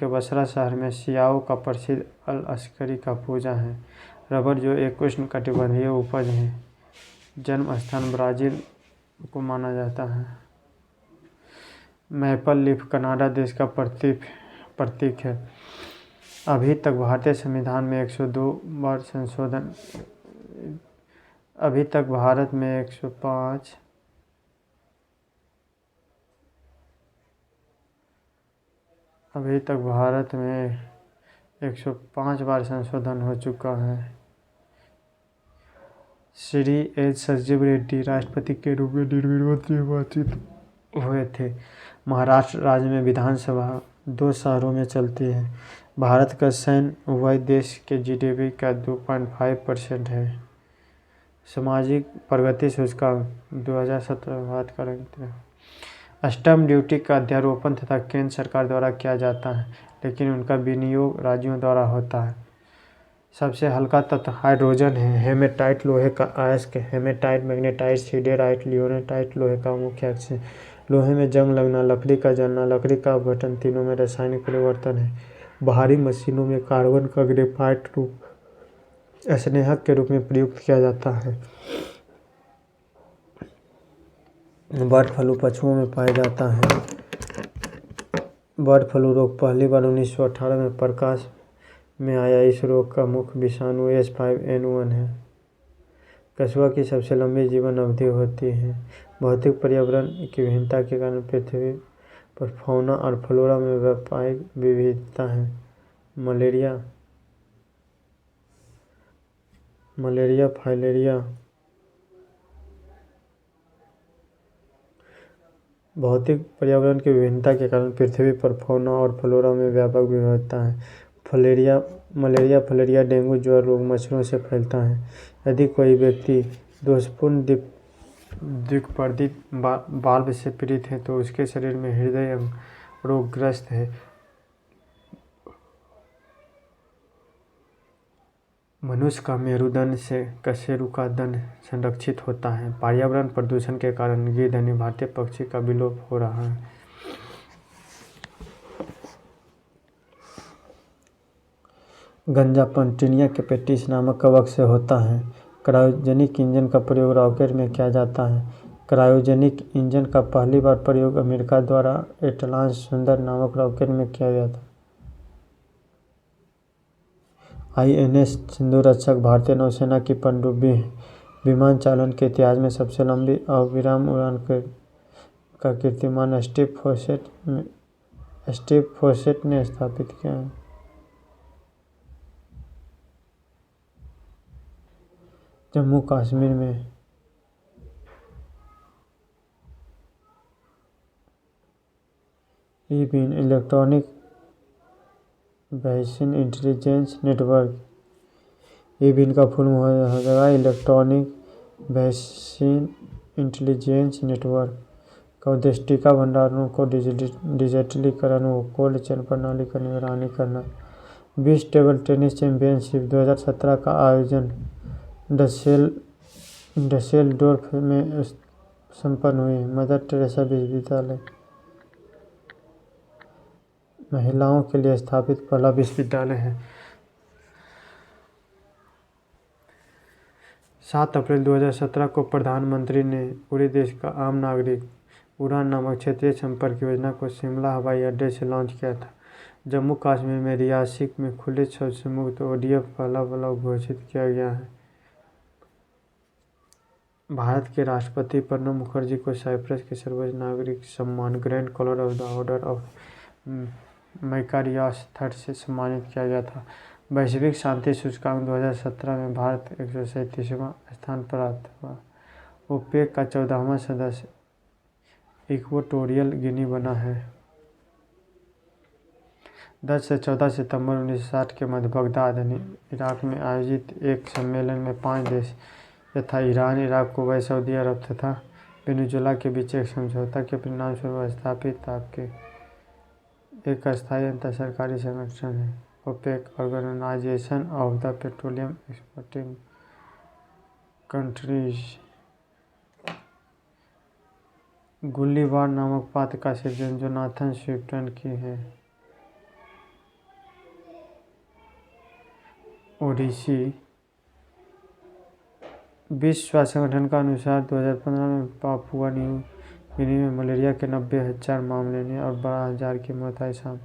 बसरा शहर में शियाओं का प्रसिद्ध अल अस्करी का पूजा है। रबर जो एक उष्णकटिबंधीय उपज है। जन्म स्थान ब्राज़ील को माना जाता है। मैपल लीफ कनाडा देश का प्रतीक है। अभी तक भारतीय संविधान में 102 बार संशोधन अभी तक भारत में 105 बार संशोधन हो चुका है। श्री एच संजीव रेड्डी राष्ट्रपति के रूप में निर्विरोध निर्वाचित हुए थे। महाराष्ट्र राज्य में विधानसभा 2 शहरों में चलती है। भारत का सैन्य व्यय देश के GDP का 2.5% है। सामाजिक प्रगति सूचकांक 2017 भारत का रैंक स्टैम्प ड्यूटी का अध्यारोपण तथा केंद्र सरकार द्वारा किया जाता है लेकिन उनका विनियोग राज्यों द्वारा होता है। सबसे हल्का तत्व हाइड्रोजन है। हेमेटाइट लोहे का अयस्क, हेमेटाइट, मैग्नेटाइट, सिडेराइट, लियोनेटाइट लोहे का मुख्य अक्ष है। लोहे में जंग लगना, लकड़ी का जलना, लकड़ी का अपघटन, तीनों में रासायनिक परिवर्तन है। भारी मशीनों में कार्बन का ग्रेफाइट रूप स्नेहक के रूप में प्रयुक्त किया जाता है। बर्ड फ्लू पशुओं में पाया जाता है। बर्ड फ्लू रोग पहली बार 1918 में प्रकाश में आया। इस रोग का मुख्य विषाणु H5N1 है। कछुआ की सबसे लंबी जीवन अवधि होती है। भौतिक पर्यावरण की भिन्नता के कारण पृथ्वी पर फौना और फ्लोरा में व्यापक विविधता है। Malaria filaria. भौतिक पर्यावरण की विभिन्नता के कारण पृथ्वी पर फौना और फ्लोरा में व्यापक विविधता है। मलेरिया फाइलेरिया डेंगू ज्वर रोग मच्छरों से फैलता है। यदि कोई व्यक्ति दोषपूर्ण द्विपर्दित वाल्व से पीड़ित है तो उसके शरीर में हृदय रोगग्रस्त है। मनुष्य का मेरुदंड से कशेरुकादंड संरक्षित होता है। पर्यावरण प्रदूषण के कारण गिरधनी भारतीय पक्षी का विलोप हो रहा है। गंजापन टिनिया कैपेटिस नामक कवक से होता है। क्रायोजेनिक इंजन का प्रयोग रॉकेट में किया जाता है। क्रायोजेनिक इंजन का पहली बार प्रयोग अमेरिका द्वारा एटलास सुंदर नामक रॉकेट में किया गया था। INS सिंधुरक्षक भारतीय नौसेना की पनडुब्बी है। विमान चालन के इतिहास में सबसे लंबी अविराम उड़ान का कीर्तिमान स्टीव फोसेट ने स्थापित किया है। जम्मू कश्मीर में ई-बीन इलेक्ट्रॉनिक वैक्सीन इंटेलिजेंस नेटवर्क, ई-बीन का फुल हो जाएगा इलेक्ट्रॉनिक वैक्सीन इंटेलिजेंस नेटवर्क का उद्देश्य टीका भंडारणों को डिजिटलीकरण व कोल्ड चेन प्रणाली का निगरानी करना। विश्व टेबल टेनिस चैंपियनशिप 2017 का आयोजन डसेलडोर्फ में संपन्न हुई। मदर टेरेसा विश्वविद्यालय महिलाओं के लिए स्थापित पहला विश्वविद्यालय है। 7 अप्रैल 2017 को प्रधानमंत्री ने पूरे देश का आम नागरिक उड़ान नामक क्षेत्रीय संपर्क योजना को शिमला हवाई अड्डे से लॉन्च किया था। जम्मू कश्मीर में रियासी में खुले शौच से मुक्त ODF पहला ब्लॉक घोषित किया गया है। भारत के राष्ट्रपति प्रणब मुखर्जी को साइप्रस के सर्वोच्च नागरिक सम्मान grand collar of the order of Makarios III से सम्मानित किया गया था। वैश्विक शांति सूचकांक 2017 में भारत 137वां स्थान पर आता हुआ ओपेक का 14वां सदस्य इक्वेटोरियल गिनी बना है। 10 से 14 सितंबर 1960 के मध्य बगदाद इराक में आयोजित एक सम्मेलन में 5 देश यथा ईरान, इराक, कुवैत, सऊदी अरब तथा वेनेजुएला के बीच एक समझौता के परिणामस्वरूप स्थापित एक अस्थायी अंतर-सरकारी संगठन है। OPEC Organization of the Petroleum Exporting Countries. गुल्ली बार नामक पात्र का सृजन जोनाथन स्विफ्ट की है। ओडिसी विश्व स्वास्थ्य संगठन का अनुसार 2015 में पापुआ न्यू गिनी में मलेरिया के 90,000 मामले ने और 12,000 की मौत आई सामने।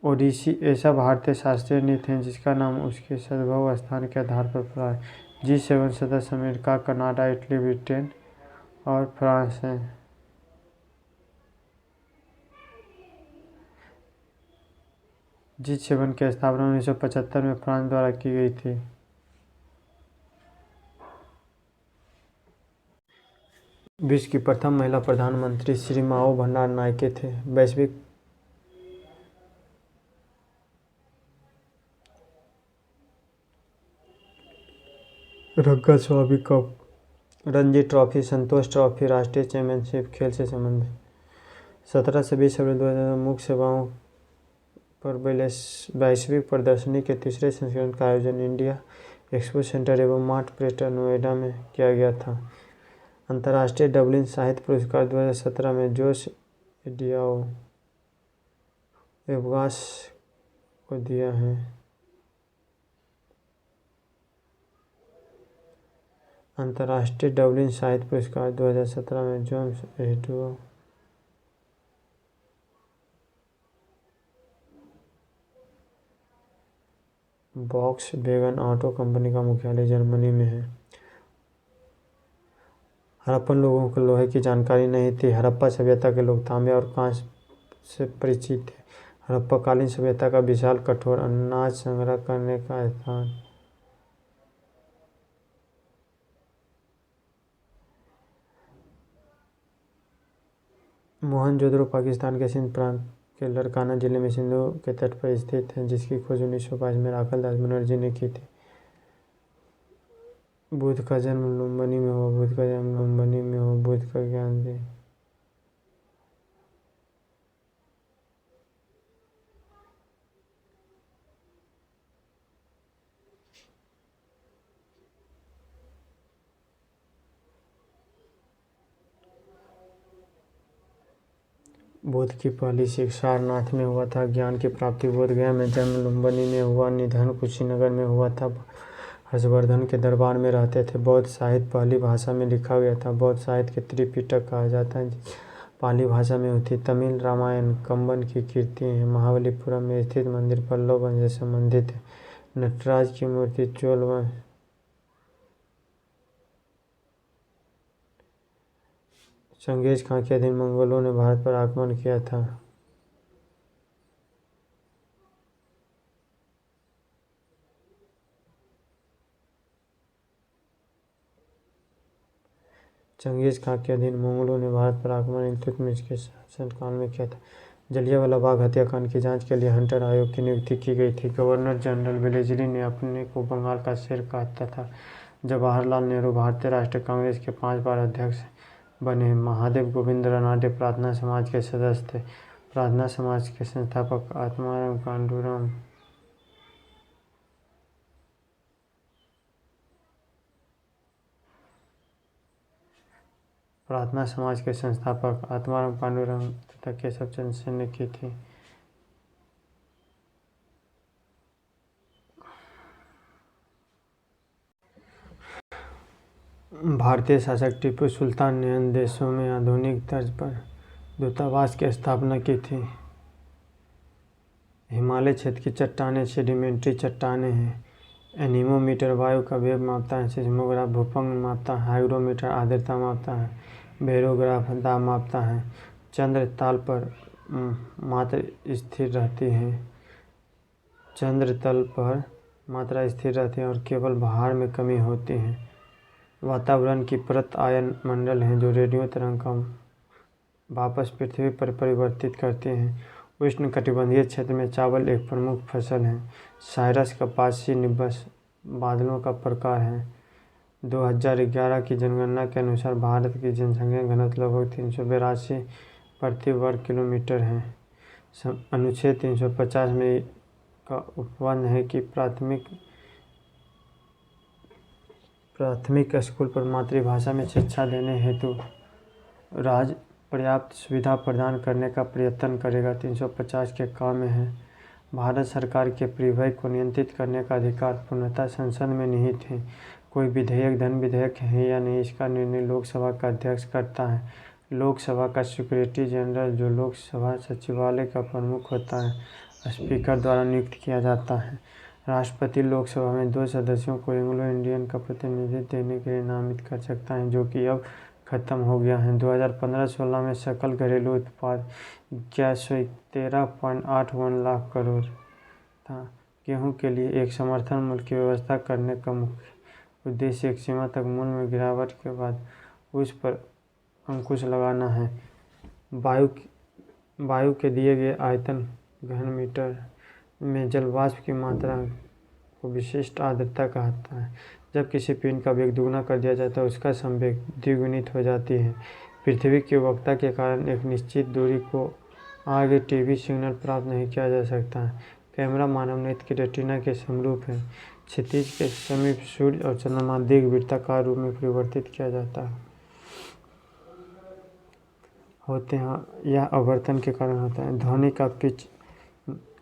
ओडिसी ऐसा भारतीय शास्त्रीय नृत्य है जिसका नाम उसके सद्भव स्थान के आधार पर पड़ा है। G7 सदस्य अमेरिका, कनाडा, इटली, ब्रिटेन और फ्रांस हैं। G7 की स्थापना 1975 में फ्रांस द्वारा की गई थी। विश्व की प्रथम महिला प्रधानमंत्री श्री माओ भंडार नायके थे। वैश्विक रंगा स्वामी कप, रणजी ट्रॉफी, संतोष ट्रॉफी राष्ट्रीय चैंपियनशिप खेल से संबंधित 17 से 20 अप्रैल 2000 मुख्य सेवाओं पर वैश्विक प्रदर्शनी के तीसरे संस्करण का आयोजन इंडिया एक्सपो सेंटर एवं मार्ट प्लेटर नोएडा में किया गया था। अंतर्राष्ट्रीय डबलिन साहित्य पुरस्कार 2017 में जोश एडियाओ एवगास को दिया है। अंतर्राष्ट्रीय डबलिन साहित्य पुरस्कार 2017 में जोश एडियाओ वॉक्सवैगन ऑटो कंपनी का मुख्यालय जर्मनी में है। हड़प्पन लोगों को लोहे की जानकारी नहीं थी। हड़प्पा सभ्यता के लोग तांबे और कांच से परिचित थे। हड़प्पाकालीन सभ्यता का विशाल कठोर अनाज संग्रह करने का स्थान। मोहनजोदड़ो पाकिस्तान के सिंध प्रांत के लड़काना जिले में सिंधु के तट पर स्थित है, जिसकी खोज 1922 में राखल दास बनर्जी ने की थी। बुद्ध का जन्म लुम्बिनी में हुआ। बुद्ध का जन्म लुम्बिनी में हुआ। बुद्ध का ज्ञान दे। बुद्ध की पहली शिक्षा सारनाथ में हुआ था। ज्ञान की प्राप्ति बोधगया में, जन्म लुम्बिनी में हुआ। निधन कुशीनगर में हुआ था। हर्षवर्धन के दरबार में रहते थे। बौद्ध साहित्य पाली भाषा में लिखा गया था। बौद्ध साहित्य के त्रिपिटक कहा जाता है, पाली भाषा में होती। तमिल रामायण कंबन की कीर्ति है। महाबलीपुरम में स्थित मंदिर पल्लव वंश से संबंधित है। नटराज की मूर्ति चोल वंश चंगेज खां के अधीन मंगोलों ने भारत पर आक्रमण किया था। चंगेज खां के अधीन मंगोलों ने भारत पर आक्रमण इल्तुतमिश के शासनकाल में किया था। जलियांवाला बाग हत्याकांड की जांच के लिए हंटर आयोग की नियुक्ति की गई थी। गवर्नर जनरल वेलेस्ली ने अपने को बंगाल का शेर कहता था। जवाहरलाल नेहरू भारतीय राष्ट्रीय कांग्रेस के 5 बार अध्यक्ष बने। महादेव गोविंद रानाडे प्रार्थना समाज के सदस्य थे। प्रार्थना समाज के संस्थापक आत्माराम पांडुरंग तथा केशव चंद्र सेन ने की थी। भारतीय शासक टीपू सुल्तान ने अन्य देशों में आधुनिक तर्ज पर दूतावास की स्थापना की थी। हिमालय क्षेत्र की चट्टानें सेडिमेंट्री चट्टानें हैं। एनीमोमीटर वायु का वेग मापता है। सिस्मोग्राफ भूकंप मापता है। हाइग्रोमीटर आर्द्रता मापता है। बेरोग्राफ दाब मापता है। चंद्र तल पर मात्रा स्थिर रहती है और केवल भार में कमी होती है। वातावरण की परत आयन मंडल है जो रेडियो तरंग का वापस पृथ्वी पर परिवर्तित करते हैं। उष्णकटिबंधीय क्षेत्र में चावल एक प्रमुख फसल है। साइरस कपासी निंबस बादलों का प्रकार है। 2011 की जनगणना के अनुसार भारत की जनसंख्या घनत्व लगभग 382 प्रति वर्ग किलोमीटर है। अनुच्छेद 350 में का उपबंध है कि प्राथमिक स्कूल पर मातृभाषा में शिक्षा देने हेतु राज्य पर्याप्त सुविधा प्रदान करने का प्रयत्न करेगा। 350 के क में है। भारत सरकार के परिव्यय को नियंत्रित करने का अधिकार पूर्णतः संसद में निहित है। कोई विधेयक धन विधेयक है या नहीं, इसका निर्णय लोकसभा का अध्यक्ष करता है। लोकसभा का सेक्रेटरी जनरल, जो लोकसभा सचिवालय का प्रमुख होता है, स्पीकर द्वारा नियुक्त किया जाता है। राष्ट्रपति लोकसभा में 2 सदस्यों को एंग्लो इंडियन का प्रतिनिधित्व देने के लिए नामित कर सकता है, जो कि अब खत्म हो गया है। 2015-16 में सकल घरेलू उत्पाद 1113.81 लाख करोड़ था। गेहूं के लिए एक समर्थन मूल्य की व्यवस्था करने का मुख्य उद्देश्य एक सीमा तक मूल्य में गिरावट के बाद उस पर अंकुश लगाना है। वायु के दिए गए आयतन घन मीटर में जल वाष्प की मात्रा को विशिष्ट आर्द्रता कहता है। जब किसी पिंड का वेग दुगुना कर दिया जाता है, उसका संवेग द्विगुणित हो जाती है। पृथ्वी की वक्रता के कारण एक निश्चित दूरी को आगे टीवी सिग्नल प्राप्त नहीं किया जा सकता है। कैमरा मानव नेत्र की रेटिना के समरूप है। क्षितिज के समीप सूर्य और चंद्रमा दीर्घवृत्ताकार रूप में परिवर्तित किया जाता है होते हैं। यह आवर्तन के कारण होता है। ध्वनि का पिच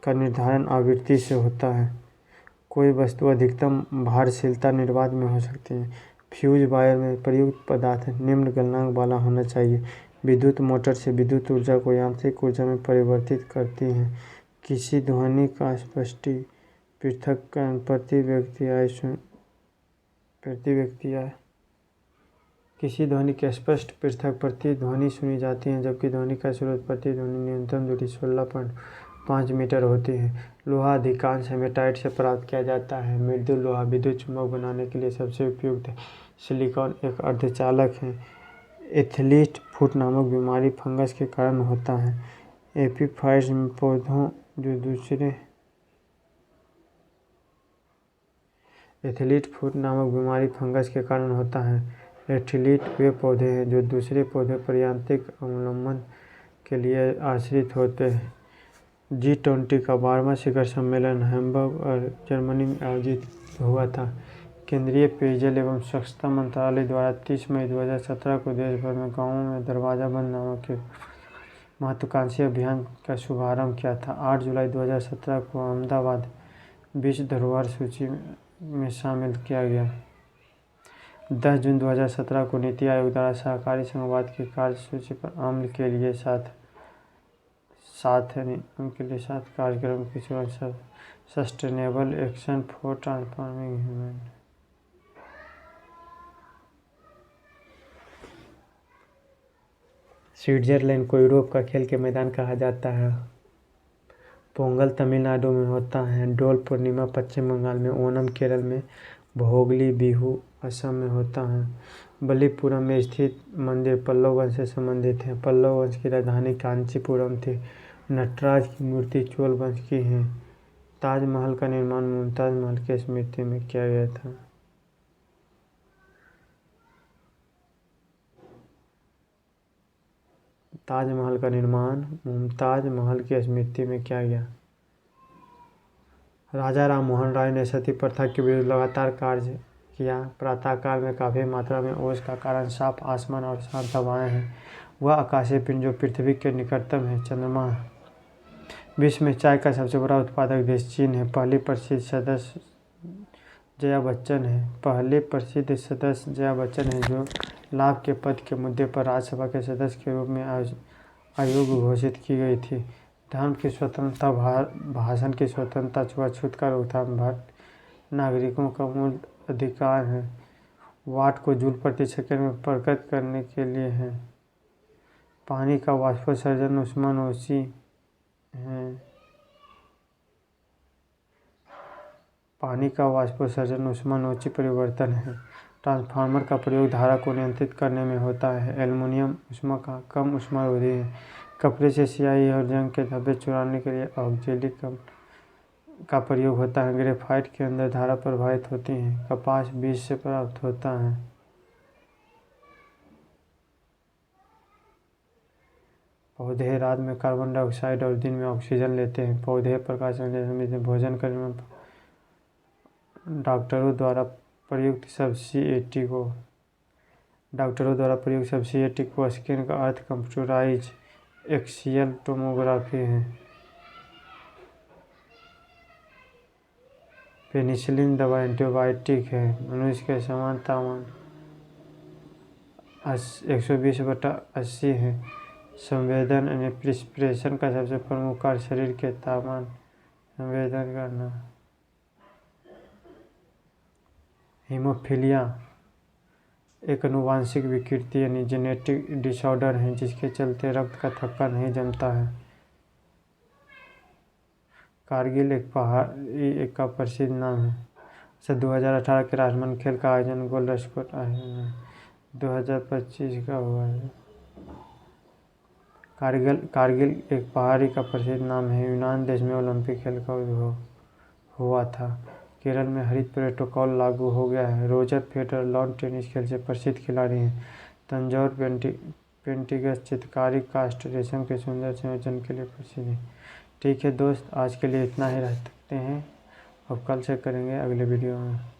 का निर्धारण आवृत्ति से होता है। कोई वस्तु अधिकतम भारशीलता निर्वात में हो सकती है। फ्यूज वायर में प्रयुक्त पदार्थ निम्न गलनांक वाला होना चाहिए। विद्युत मोटर से विद्युत ऊर्जा को यांत्रिक ऊर्जा में परिवर्तित करती हैं। किसी ध्वनि का स्पष्ट पृथक्करण किसी ध्वनि की स्पष्ट पृथक प्रतिध्वनि सुनी जाती है, जबकि ध्वनि का स्रोत प्रतिध्वनि न्यूनतम दूरी 16.5 मीटर होती है। लोहा अधिकांश हेमेटाइट से प्राप्त किया जाता है। मृदु लोहा विद्युत चुम्बक बनाने के लिए सबसे उपयुक्त है। सिलिकॉन एक अर्धचालक है। एथलीट फुट नामक बीमारी फंगस के कारण होता है। एपीफाइट्स में पौधों जो दूसरे एथलीट फुट नामक बीमारी फंगस के कारण होता है। एथलीट वे पौधे हैं जो दूसरे पौधे पर यांत्रिक अवलंबन के लिए आश्रित होते हैं। G20 का 12वां शिखर सम्मेलन हैम्बर्ग और जर्मनी में आयोजित हुआ था। केंद्रीय पेयजल एवं स्वच्छता मंत्रालय द्वारा 30 मई 2017 को देश भर में गाँवों में दरवाजा बंद नामक एक महत्वाकांक्षी अभियान का शुभारंभ किया था। 8 जुलाई 2017 को अहमदाबाद विश्व धरोहर सूची में शामिल किया गया। 10 जून 2017 को नीति आयोग द्वारा सहकारी संघवाद की कार्यसूची पर अमल के लिए सात कार्यक्रम की शुरुआत। Sustainable action for transforming human. Switzerland को यूरोप का खेल के मैदान कहा जाता है। पोंगल तमिलनाडु में होता है। डोल पूर्णिमा पश्चिम बंगाल में, ओणम केरल में, भोगली बिहू असम में होता है। बलिपुरम में स्थित मंदिर पल्लव वंश से संबंधित है। पल्लव वंश की राजधानी कांचीपुरम थी। नटराज की मूर्ति चोल वंश की है। ताजमहल का निर्माण मुमताज महल की स्मृति में किया गया था। ताजमहल का निर्माण मुमताज महल की स्मृति में किया गया। राजा राम मोहन राय ने सती प्रथा के विरुद्ध लगातार कार्य किया। प्रातःकाल में काफ़ी मात्रा में ओस का कारण साफ आसमान और शांत हवाएं हैं। वह आकाशीय पिंड जो पृथ्वी के निकटतम है चंद्रमा है। विश्व में चाय का सबसे बड़ा उत्पादक देश चीन है। पहली प्रसिद्ध सदस्य जया बच्चन है जो लाभ के पद के मुद्दे पर राज्यसभा के सदस्य के रूप में अयोग्य घोषित की गई थी। धर्म की स्वतंत्रता, भाषण की स्वतंत्रता, छुआछूत का रोकथाम भारतीय नागरिकों का मूल अधिकार है। वाट को जूल प्रति सेकंड में प्रकट करने के लिए है। पानी का वाष्पोत्सर्जन ऊष्मानोशी है। पानी का वाष्पोत्सर्जन ऊष्मानोशी परिवर्तन है। ट्रांसफार्मर का प्रयोग धारा को नियंत्रित करने में होता है। एल्युमिनियम ऊष्मा का कम ऊष्मारोधी है। कपड़े से स्याही और जंग के धब्बे चुराने के लिए ऑक्जेलिक का प्रयोग होता है। ग्रेफाइट के अंदर धारा प्रवाहित होती है। कपास बीज से प्राप्त होता है। पौधे रात में कार्बन डाइऑक्साइड और दिन में ऑक्सीजन लेते हैं। पौधे प्रकाश संश्लेषण में भोजन करने में डॉक्टरों द्वारा प्रयुक्त सब्सिएटी को स्कैन का अर्थ कंप्यूटराइज एक्सियल टोमोग्राफी है। पेनिसिलिन दवा एंटीबायोटिक है। मनुष्य के समान तापमान 120/80 है। संवेदन एक्सप्रेशन का सबसे प्रमुख कार्य शरीर के तापमान संवेदन करना। हीमोफीलिया एक आनुवांशिक विकृति यानी जेनेटिक डिसऑर्डर है जिसके चलते रक्त का थक्का नहीं जमता है। कारगिल एक पहाड़ी का प्रसिद्ध नाम है। 2018 के राष्ट्रमंडल खेल का आयोजन गोल्ड स्कोर 2025 का हुआ है। कारगिल एक पहाड़ी का प्रसिद्ध नाम है। यूनान देश में ओलंपिक खेल का उद्भव हुआ था। केरल में हरित प्रोटोकॉल लागू हो गया है। रोजर फेडरर लॉन टेनिस खेल से प्रसिद्ध खिलाड़ी हैं। तंजौर पेंटिगस चित्रकारी कास्ट रेशम के सुंदर संयोजन के लिए प्रसिद्ध है। ठीक है दोस्त, आज के लिए इतना ही रख सकते हैं। अब कल से करेंगे अगले वीडियो में।